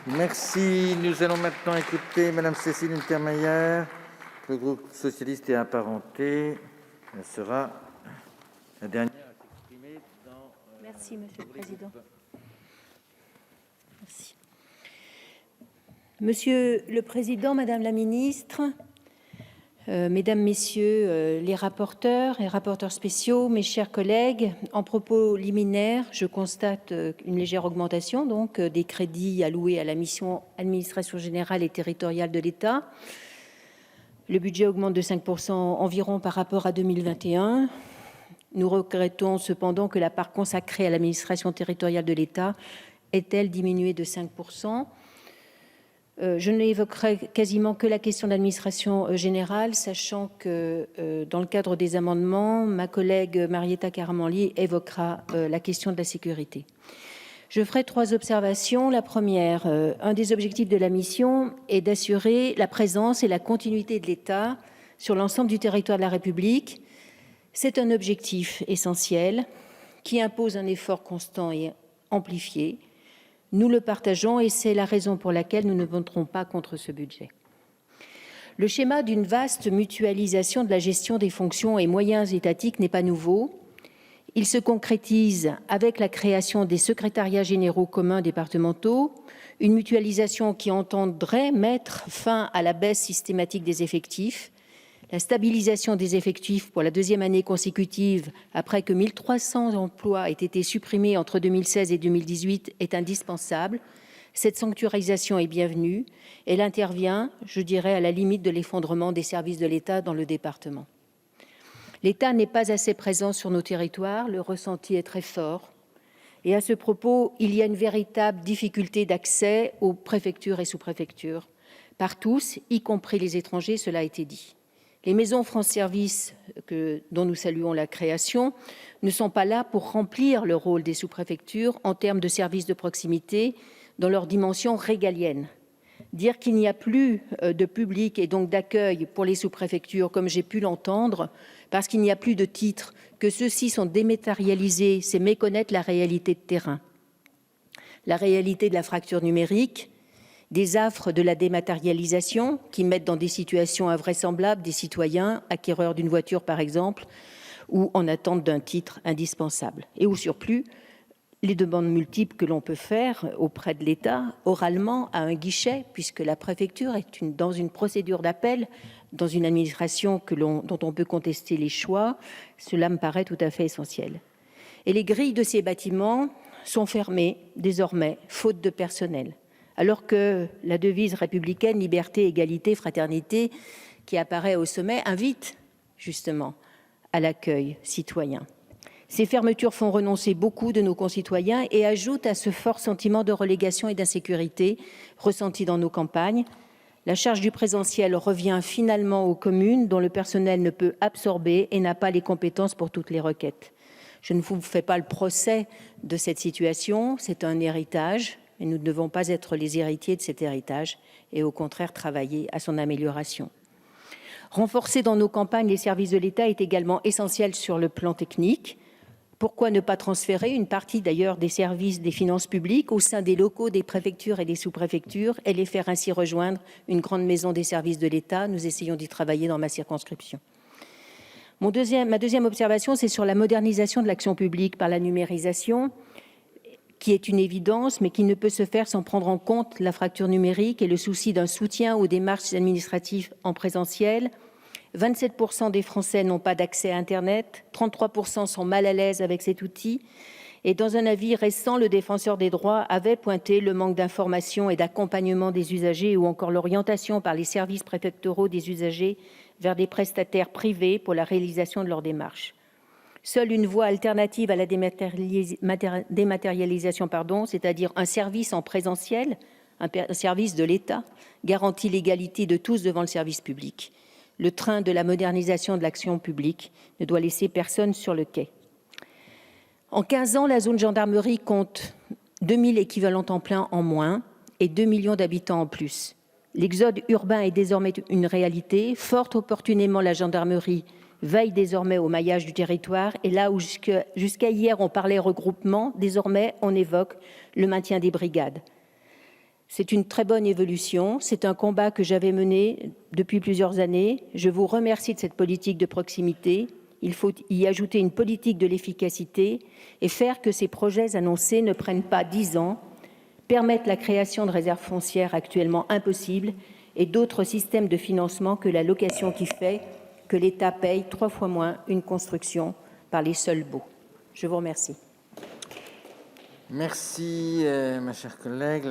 Merci. Nous allons maintenant écouter Madame Cécile Untermaier, le groupe socialiste et apparenté. Elle sera la dernière à s'exprimer dans... Merci, Monsieur le Président. Merci. Monsieur le Président, Madame la Ministre, Mesdames, Messieurs les rapporteurs et rapporteurs spéciaux, mes chers collègues, en propos liminaire, je constate une légère augmentation donc des crédits alloués à la mission Administration générale et territoriale de l'État. Le budget augmente de 5% environ par rapport à 2021. Nous regrettons cependant que la part consacrée à l'administration territoriale de l'État est-elle diminuée de 5%. Je n'évoquerai quasiment que la question de l'administration générale, sachant que dans le cadre des amendements, ma collègue Marietta Caramanli évoquera la question de la sécurité. Je ferai 3 observations. La première, un des objectifs de la mission est d'assurer la présence et la continuité de l'État sur l'ensemble du territoire de la République. C'est un objectif essentiel qui impose un effort constant et amplifié. Nous le partageons et c'est la raison pour laquelle nous ne voterons pas contre ce budget. Le schéma d'une vaste mutualisation de la gestion des fonctions et moyens étatiques n'est pas nouveau. Il se concrétise avec la création des secrétariats généraux communs départementaux, une mutualisation qui entendrait mettre fin à la baisse systématique des effectifs, la stabilisation des effectifs pour la 2e année consécutive après que 1300 emplois aient été supprimés entre 2016 et 2018 est indispensable. Cette sanctuarisation est bienvenue. Elle intervient, je dirais, à la limite de l'effondrement des services de l'État dans le département. L'État n'est pas assez présent sur nos territoires, le ressenti est très fort. Et à ce propos, il y a une véritable difficulté d'accès aux préfectures et sous-préfectures, par tous, y compris les étrangers, cela a été dit. Les maisons France Service, dont nous saluons la création, ne sont pas là pour remplir le rôle des sous-préfectures en termes de services de proximité dans leur dimension régalienne. Dire qu'il n'y a plus de public et donc d'accueil pour les sous-préfectures, comme j'ai pu l'entendre, parce qu'il n'y a plus de titres, que ceux-ci sont dématérialisés, c'est méconnaître la réalité de terrain. La réalité de la fracture numérique, des affres de la dématérialisation qui mettent dans des situations invraisemblables des citoyens, acquéreurs d'une voiture par exemple, ou en attente d'un titre indispensable. Et au surplus, les demandes multiples que l'on peut faire auprès de l'État, oralement, à un guichet, puisque la préfecture est dans une procédure d'appel, dans une administration dont on peut contester les choix, cela me paraît tout à fait essentiel. Et les grilles de ces bâtiments sont fermées désormais, faute de personnel. Alors que la devise républicaine, liberté, égalité, fraternité, qui apparaît au sommet, invite justement à l'accueil citoyen. Ces fermetures font renoncer beaucoup de nos concitoyens et ajoutent à ce fort sentiment de relégation et d'insécurité ressenti dans nos campagnes. La charge du présentiel revient finalement aux communes dont le personnel ne peut absorber et n'a pas les compétences pour toutes les requêtes. Je ne vous fais pas le procès de cette situation, c'est un héritage. Mais nous ne devons pas être les héritiers de cet héritage et au contraire travailler à son amélioration. Renforcer dans nos campagnes les services de l'État est également essentiel sur le plan technique. Pourquoi ne pas transférer une partie d'ailleurs des services des finances publiques au sein des locaux des préfectures et des sous-préfectures et les faire ainsi rejoindre une grande maison des services de l'État? Nous essayons d'y travailler dans ma circonscription. Ma deuxième observation, c'est sur la modernisation de l'action publique par la numérisation, qui est une évidence, mais qui ne peut se faire sans prendre en compte la fracture numérique et le souci d'un soutien aux démarches administratives en présentiel. 27% des Français n'ont pas d'accès à Internet, 33% sont mal à l'aise avec cet outil. Et dans un avis récent, le Défenseur des droits avait pointé le manque d'information et d'accompagnement des usagers ou encore l'orientation par les services préfectoraux des usagers vers des prestataires privés pour la réalisation de leurs démarches. Seule une voie alternative à la dématérialisation, c'est-à-dire un service en présentiel, un service de l'État, garantit l'égalité de tous devant le service public. Le train de la modernisation de l'action publique ne doit laisser personne sur le quai. En 15 ans, la zone gendarmerie compte 2000 équivalents temps plein en moins et 2 millions d'habitants en plus. L'exode urbain est désormais une réalité. Fort opportunément, la gendarmerie veille désormais au maillage du territoire et là où jusqu'à hier on parlait regroupement, désormais on évoque le maintien des brigades. C'est une très bonne évolution. C'est un combat que j'avais mené depuis plusieurs années. Je vous remercie de cette politique de proximité. Il faut y ajouter une politique de l'efficacité et faire que ces projets annoncés ne prennent pas 10 ans, permettre la création de réserves foncières actuellement impossibles et d'autres systèmes de financement que la location qui fait que l'État paye 3 fois moins une construction par les seuls baux. Je vous remercie. Merci, ma chère collègue.